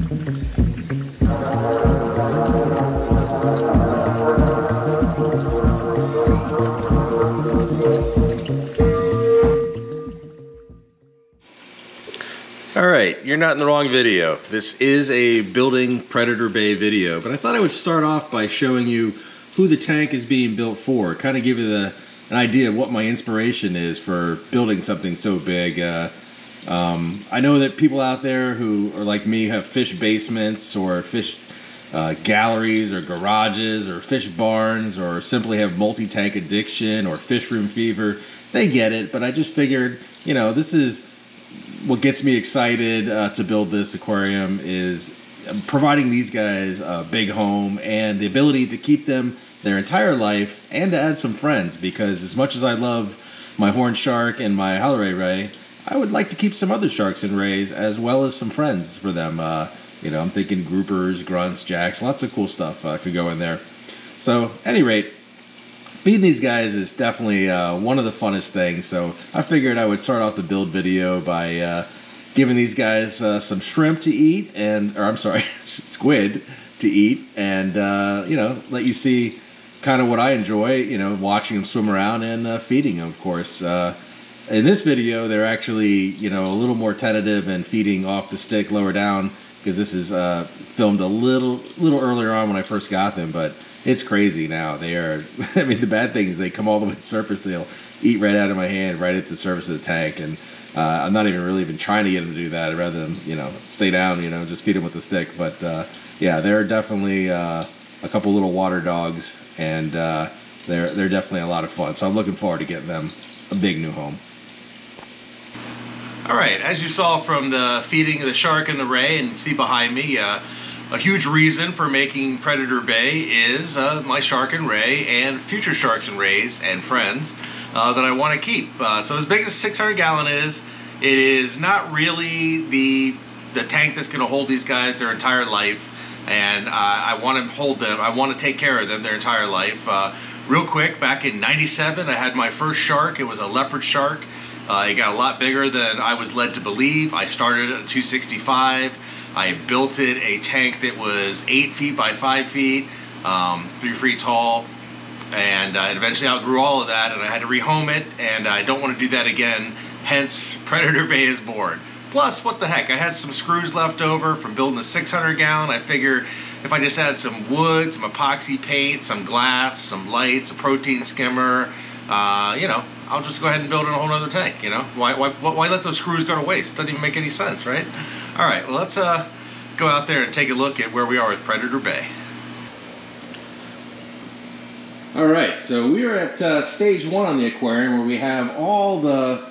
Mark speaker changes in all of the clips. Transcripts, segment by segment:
Speaker 1: Alright, you're not in the wrong video. This is a building Predator Bay video, but I thought I would start off by showing you who the tank is being built for. Kind of give you an idea of what my inspiration is for building something so big. I know that people out there who are like me have fish basements or fish galleries or garages or fish barns or simply have multi-tank addiction or fish room fever. They get it, but I just figured, you know, this is what gets me excited to build this aquarium is providing these guys a big home and the ability to keep them their entire life and to add some friends, because as much as I love my horn shark and my Halleray ray, I would like to keep some other sharks and rays as well as some friends for them. You know, I'm thinking groupers, grunts, jacks, lots of cool stuff could go in there. So at any rate, feeding these guys is definitely one of the funnest things, so I figured I would start off the build video by giving these guys some shrimp to eat, or I'm sorry, squid to eat, and you know, let you see kind of what I enjoy, you know, watching them swim around and feeding them, of course. In this video, they're actually, you know, a little more tentative and feeding off the stick lower down, because this is filmed a little earlier on when I first got them, but it's crazy now. They are, I mean, the bad thing is they come all the way to the surface. They'll eat right out of my hand, right at the surface of the tank. And I'm not even trying to get them to do that. I'd rather them, you know, stay down, you know, just feed them with the stick. But yeah, they're definitely a couple little water dogs, and they're definitely a lot of fun. So I'm looking forward to getting them a big new home. All right, as you saw from the feeding of the shark and the ray, and see behind me, a huge reason for making Predator Bay is my shark and ray and future sharks and rays and friends that I want to keep. So as big as a 600-gallon is, it is not really the tank that's going to hold these guys their entire life, and I want to hold them. I want to take care of them their entire life. Real quick, back in '97, I had my first shark. It was a leopard shark. It got a lot bigger than I was led to believe. I started at 265. I built it a tank that was 8 feet by 5 feet, 3 feet tall, and it eventually outgrew all of that, and I had to rehome it, and I don't want to do that again. Hence, Predator Bay is born. Plus, what the heck, I had some screws left over from building a 600-gallon. I figure if I just add some wood, some epoxy paint, some glass, some lights, a protein skimmer, you know, I'll just go ahead and build in a whole other tank, you know? Why let those screws go to waste? Doesn't even make any sense, right? All right, well, let's go out there and take a look at where we are with Predator Bay. All right, so we are at stage 1 on the aquarium, where we have all the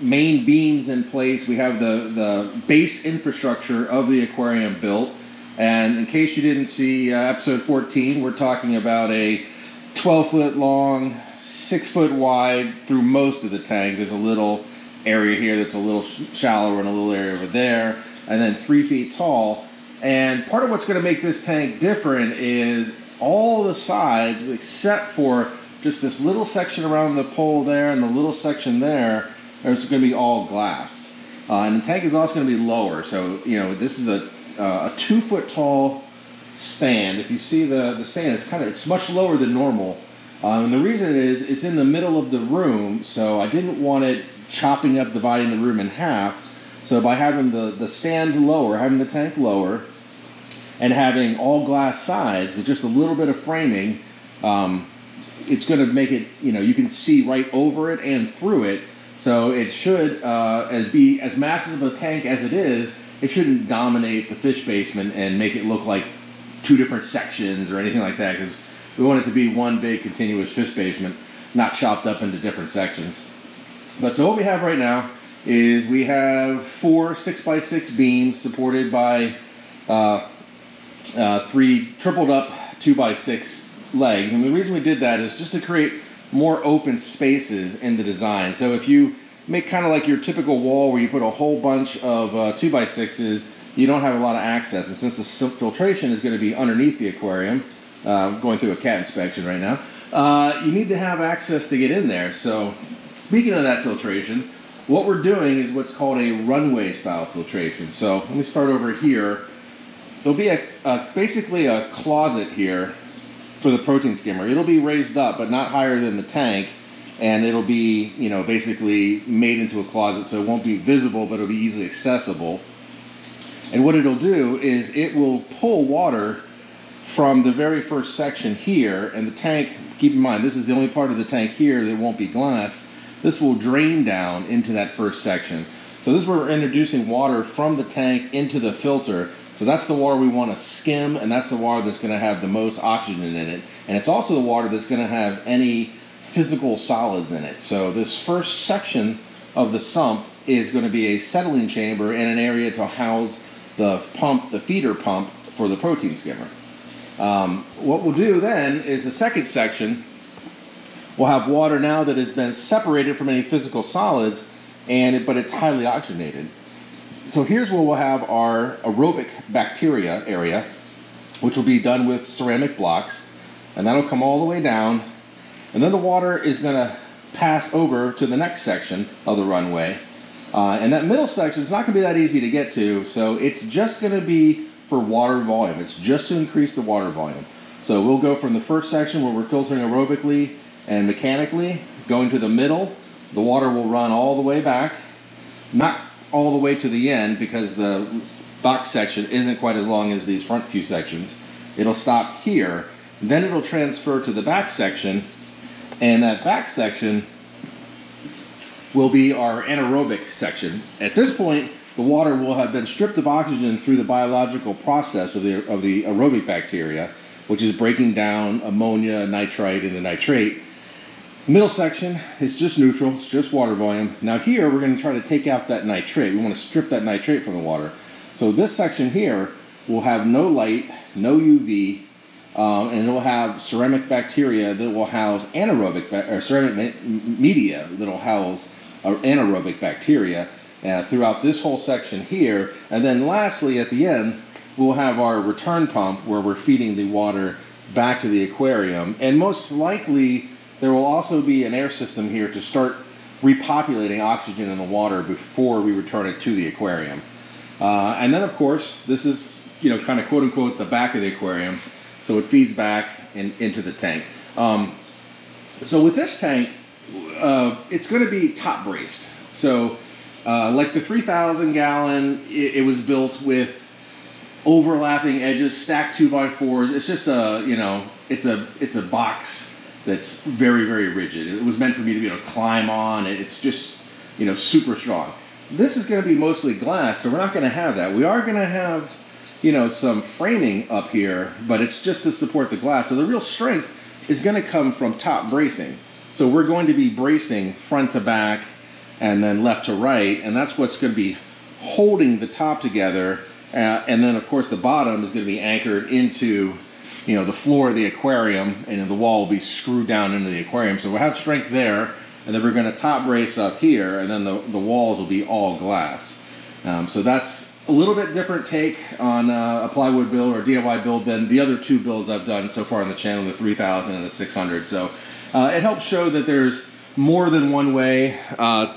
Speaker 1: main beams in place. We have the base infrastructure of the aquarium built. And in case you didn't see episode 14, we're talking about a 12-foot long, 6-foot wide through most of the tank. There's a little area here that's a little shallower and a little area over there, and then 3 feet tall. And part of what's going to make this tank different is all the sides, except for just this little section around the pole there and the little section there, is going to be all glass. And the tank is also going to be lower. So, you know, this is a 2-foot tall stand. If you see the stand, it's much lower than normal. And the reason is it's in the middle of the room, so I didn't want it chopping up, dividing the room in half. So by having the stand lower, having the tank lower, and having all glass sides with just a little bit of framing, it's going to make it, you know, you can see right over it and through it. So it should be as massive of a tank as it is. It shouldn't dominate the fish basement and make it look like 2 different sections or anything like that, because we want it to be one big continuous fish basement, not chopped up into different sections. But so what we have right now is we have 4 6x6 beams supported by 3 tripled up 2x6 legs. And the reason we did that is just to create more open spaces in the design. So if you make kind of like your typical wall where you put a whole bunch of 2x6s, you don't have a lot of access. And since the filtration is going to be underneath the aquarium, going through a cat inspection right now, you need to have access to get in there. So speaking of that filtration, what we're doing is what's called a runway style filtration. So let me start over here. There'll be basically a closet here for the protein skimmer. It'll be raised up, but not higher than the tank, and it'll be, you know, basically made into a closet, so it won't be visible, but it'll be easily accessible. And what it'll do is it will pull water from the very first section here, and the tank, keep in mind, this is the only part of the tank here that won't be glass. This will drain down into that first section. So this is where we're introducing water from the tank into the filter. So that's the water we want to skim, and that's the water that's going to have the most oxygen in it. And it's also the water that's going to have any physical solids in it. So this first section of the sump is going to be a settling chamber and an area to house the pump, the feeder pump for the protein skimmer. What we'll do then is the second section will have water now that has been separated from any physical solids, but it's highly oxygenated. So here's where we'll have our aerobic bacteria area, which will be done with ceramic blocks, and that'll come all the way down, and then the water is going to pass over to the next section of the runway, and that middle section is not going to be that easy to get to, so it's just going to be for water volume. It's just to increase the water volume. So we'll go from the first section where we're filtering aerobically and mechanically, going to the middle. The water will run all the way back, not all the way to the end because the box section isn't quite as long as these front few sections. It'll stop here, then it'll transfer to the back section, and that back section will be our anaerobic section. At this point, the water will have been stripped of oxygen through the biological process of the aerobic bacteria, which is breaking down ammonia, nitrite into nitrate. Middle section is just neutral, it's just water volume. Now here we're going to try to take out that nitrate. We want to strip that nitrate from the water. So this section here will have no light, no UV, and it will have ceramic bacteria that will house ceramic media that will house anaerobic bacteria throughout this whole section here. And then lastly at the end we'll have our return pump where we're feeding the water back to the aquarium, and most likely there will also be an air system here to start repopulating oxygen in the water before we return it to the aquarium. And then of course, this is, you know, kind of quote unquote the back of the aquarium. So it feeds back into the tank. So with this tank, it's going to be top braced. So like the 3,000 gallon, it was built with overlapping edges, stacked 2x4s. It's just a, you know, it's a box that's very, very rigid. It was meant for me to be able to climb on. It's just, you know, super strong. This is going to be mostly glass, so we're not going to have that. We are going to have, you know, some framing up here, but it's just to support the glass. So the real strength is going to come from top bracing. So we're going to be bracing front to back and then left to right, and that's what's going to be holding the top together. And then, of course, the bottom is going to be anchored into, you know, the floor of the aquarium, and the wall will be screwed down into the aquarium. So we'll have strength there, and then we're going to top brace up here, and then the walls will be all glass. So that's a little bit different take on a plywood build or DIY build than the other two builds I've done so far on the channel, the 3000 and the 600. So it helps show that there's more than one way,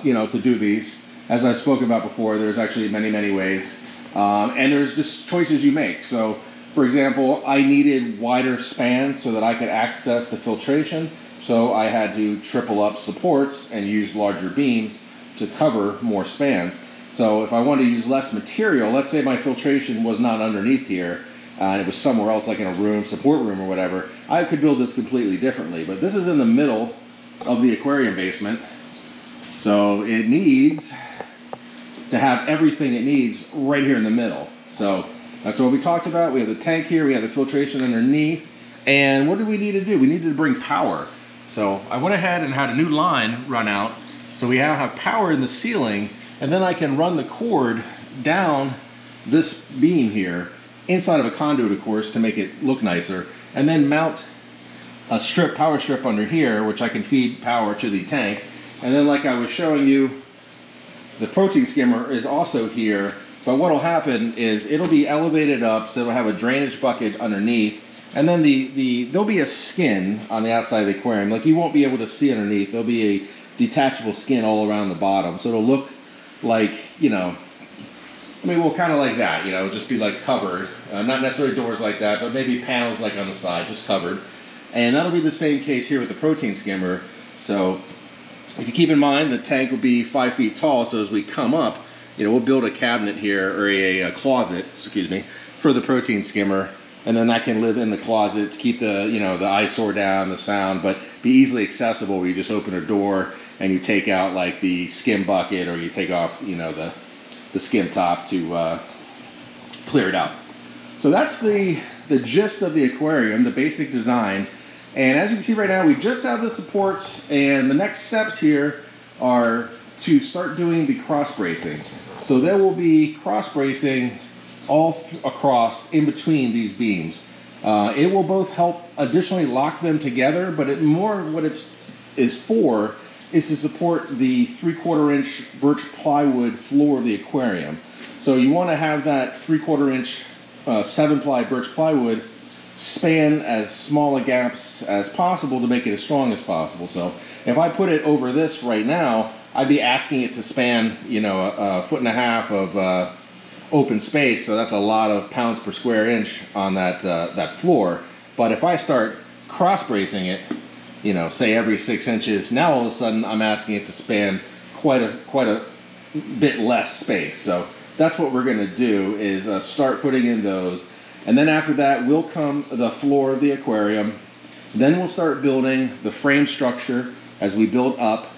Speaker 1: you know, to do these. As I've spoken about before, there's actually many, many ways. And there's just choices you make. So, for example, I needed wider spans so that I could access the filtration. So I had to triple up supports and use larger beams to cover more spans. So if I wanted to use less material, let's say my filtration was not underneath here, and it was somewhere else like in a room, support room or whatever, I could build this completely differently. But this is in the middle of the aquarium basement, so it needs to have everything it needs right here in the middle. So that's what we talked about. We have the tank here, we have the filtration underneath, and what do we need to do? We needed to bring power. So I went ahead and had a new line run out, so we now have power in the ceiling, and then I can run the cord down this beam here, inside of a conduit, of course, to make it look nicer, and then mount a power strip under here, which I can feed power to the tank. And then, like I was showing you, the protein skimmer is also here, but what will happen is it'll be elevated up, so it'll have a drainage bucket underneath, and then there'll be a skin on the outside of the aquarium. Like, you won't be able to see underneath. There'll be detachable skin all around the bottom. So it'll look like, you know, I mean, well, kind of like that, you know, just be like covered. Not necessarily doors like that, but maybe panels like on the side, just covered. And that'll be the same case here with the protein skimmer. So if you keep in mind, the tank will be 5 feet tall, so as we come up, you know, we'll build a cabinet here, or a closet, excuse me, for the protein skimmer, and then that can live in the closet to keep the, you know, the eyesore down, the sound, but be easily accessible where you just open a door and you take out like the skim bucket, or you take off, you know, the skim top to clear it out. So that's the gist of the aquarium, the basic design. And as you can see right now, we just have the supports, and the next steps here are to start doing the cross bracing. So there will be cross bracing all across in between these beams. It will both help additionally lock them together, but what it is for is to support the 3/4 inch birch plywood floor of the aquarium. So you want to have that 3/4 inch 7-ply birch plywood span as small a gaps as possible to make it as strong as possible. So if I put it over this right now, I'd be asking it to span, you know, a 1.5 foot of open space. So that's a lot of pounds per square inch on that floor. But if I start cross bracing it, you know, say every 6 inches, now all of a sudden I'm asking it to span quite a bit less space. So that's what we're going to do, is start putting in those. And then after that will come the floor of the aquarium. Then we'll start building the frame structure as we build up.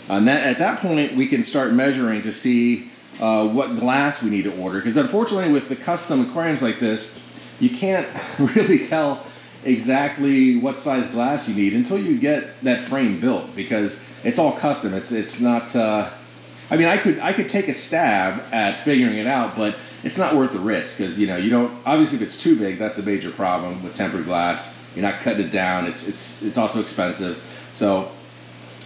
Speaker 1: And at that point, we can start measuring to see what glass we need to order. Because unfortunately, with the custom aquariums like this, you can't really tell exactly what size glass you need until you get that frame built, because it's all custom. It's not. I mean, I could take a stab at figuring it out, but it's not worth the risk, because, you know, you don't, obviously if it's too big, that's a major problem with tempered glass. You're not cutting it down. It's also expensive. So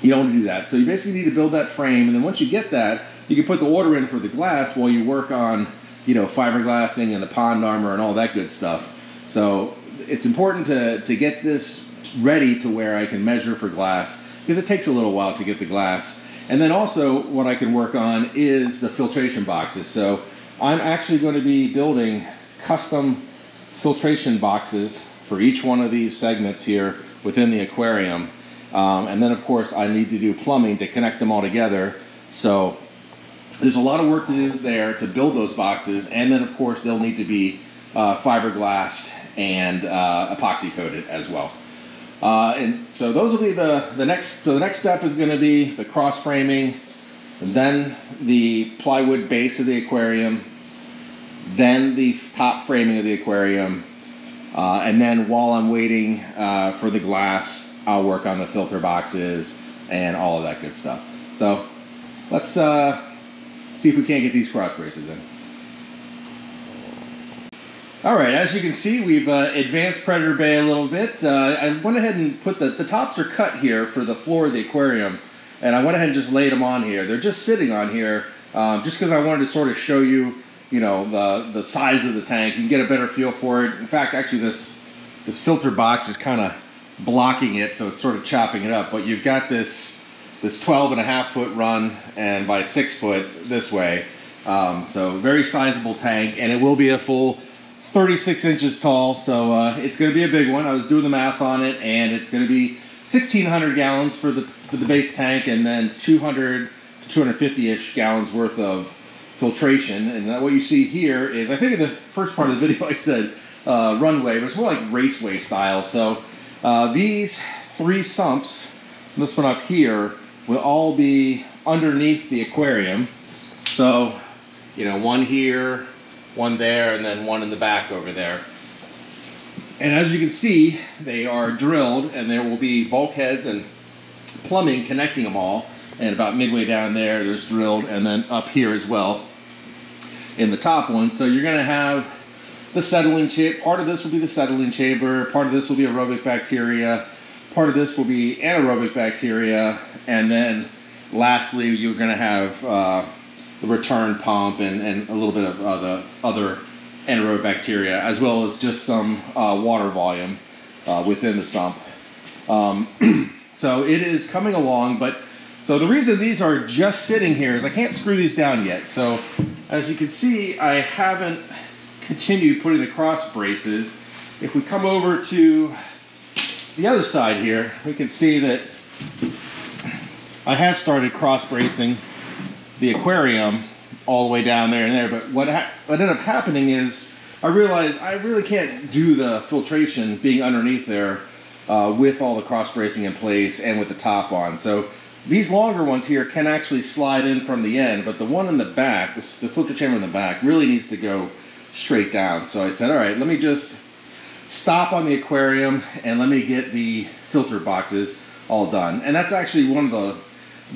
Speaker 1: you don't want to do that. So you basically need to build that frame, and then once you get that, you can put the order in for the glass while you work on, you know, fiberglassing and the pond armor and all that good stuff. So it's important to get this ready to where I can measure for glass, because it takes a little while to get the glass. And then also what I can work on is the filtration boxes. So I'm actually going to be building custom filtration boxes for each one of these segments here within the aquarium. And then of course I need to do plumbing to connect them all together. So there's a lot of work to do there to build those boxes. And then of course they'll need to be fiberglass and epoxy coated as well. And so those will be the next. So the next step is going to be the cross framing, and then the plywood base of the aquarium, then the top framing of the aquarium, and then while I'm waiting for the glass, I'll work on the filter boxes and all of that good stuff. So let's see if we can't get these cross braces in. All right, as you can see, we've advanced Predator Bay a little bit. I went ahead and put the tops are cut here for the floor of the aquarium, and I went ahead and just laid them on here. They're just sitting on here just because I wanted to sort of show you, you know, the size of the tank. You can get a better feel for it. In fact, actually this filter box is kind of blocking it, so it's sort of chopping it up. But you've got this 12.5 foot run, and by 6 foot this way. So very sizable tank, and it will be a full 36 inches tall, so it's going to be a big one. I was doing the math on it, and it's going to be 1,600 gallons for the base tank, and then 200 to 250-ish gallons worth of filtration. And what you see here is, I think in the first part of the video I said runway, but it's more like raceway style. So these 3 sumps, this one up here, will all be underneath the aquarium. So, you know, one here, one there, and then one in the back over there. And as you can see, they are drilled, and there will be bulkheads and plumbing connecting them all. And about midway down there, there's drilled, and then up here as well in the top one. So you're going to have the settling chamber. Part of this will be the settling chamber. Part of this will be aerobic bacteria. Part of this will be anaerobic bacteria. And then lastly, you're going to have the return pump and a little bit of the other anaerobic bacteria, as well as just some water volume within the sump. So it is coming along, but So the reason these are just sitting here is I can't screw these down yet. So as you can see, I haven't continued putting the cross braces. If we come over to the other side here, we can see that I have started cross bracing the aquarium all the way down there and there, but what ended up happening is I realized I really can't do the filtration being underneath there with all the cross bracing in place and with the top on. So these longer ones here can actually slide in from the end, but the one in the back, the filter chamber in the back, really needs to go straight down. So I said, all right, let me just stop on the aquarium and let me get the filter boxes all done. And that's actually one of the,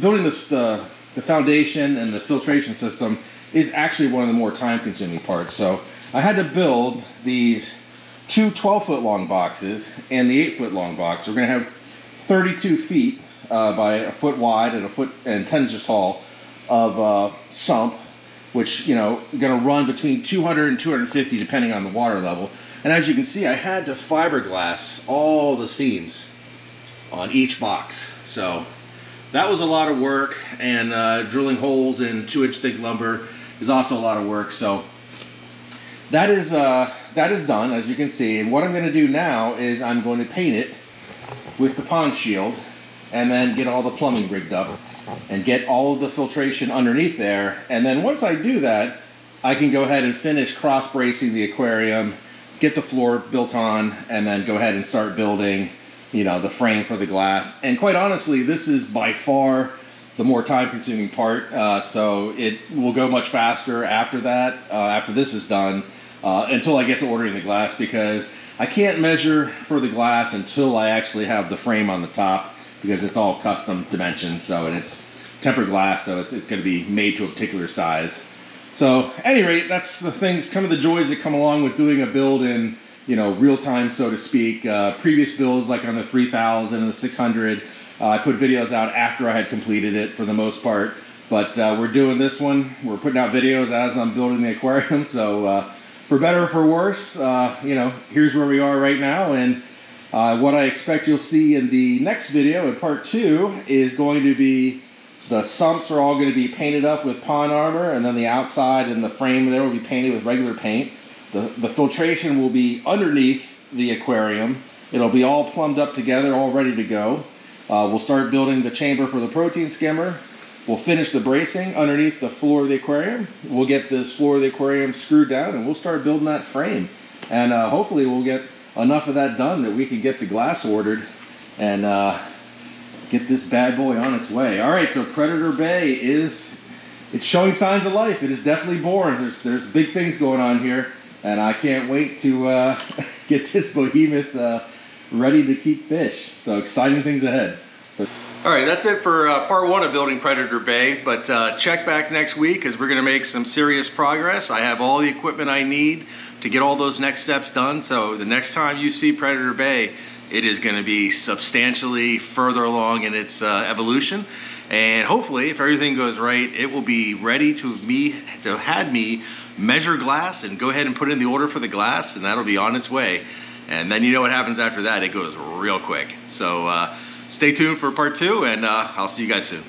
Speaker 1: building this, the foundation and the filtration system is actually one of the more time-consuming parts. So I had to build these two 12-foot long boxes and the 8-foot long box. We're going to have 32 feet by a foot wide and a foot and 10 inches tall of sump, which, you know, going to run between 200 and 250 depending on the water level. And as you can see, I had to fiberglass all the seams on each box. So that was a lot of work, and drilling holes in 2-inch thick lumber is also a lot of work. So that is done, as you can see. And what I'm going to do now is I'm going to paint it with the pond shield and then get all the plumbing rigged up and get all of the filtration underneath there. And then once I do that, I can go ahead and finish cross bracing the aquarium, get the floor built on, and then go ahead and start building, you know, the frame for the glass. And quite honestly, this is by far the more time-consuming part, so it will go much faster after that, after this is done, until I get to ordering the glass, because I can't measure for the glass until I actually have the frame on the top, because it's all custom dimensions, so, and it's tempered glass, so it's going to be made to a particular size. So, at any rate, that's the things, some of the joys that come along with doing a build in, you know, real time, so to speak. Previous builds, like on the 3000 and the 600, I put videos out after I had completed it for the most part. But we're doing this one. We're putting out videos as I'm building the aquarium. So for better or for worse, you know, here's where we are right now. And what I expect you'll see in the next video, in part 2, is going to be the sumps are all going to be painted up with pond armor, and then the outside and the frame there will be painted with regular paint. The filtration will be underneath the aquarium. It'll be all plumbed up together, all ready to go. We'll start building the chamber for the protein skimmer. We'll finish the bracing underneath the floor of the aquarium. We'll get this floor of the aquarium screwed down, and we'll start building that frame. And hopefully we'll get enough of that done that we can get the glass ordered and get this bad boy on its way. All right, so Predator Bay it's showing signs of life. It is definitely born. There's big things going on here, and I can't wait to get this behemoth ready to keep fish. So exciting things ahead. So, all right, that's it for part 1 of building Predator Bay, but check back next week because we're gonna make some serious progress. I have all the equipment I need to get all those next steps done. So the next time you see Predator Bay, it is gonna be substantially further along in its evolution. And hopefully, if everything goes right, it will be ready to have me measure glass and go ahead and put in the order for the glass, and that'll be on its way. And then you know what happens after that, it goes real quick. So stay tuned for part 2, and I'll see you guys soon.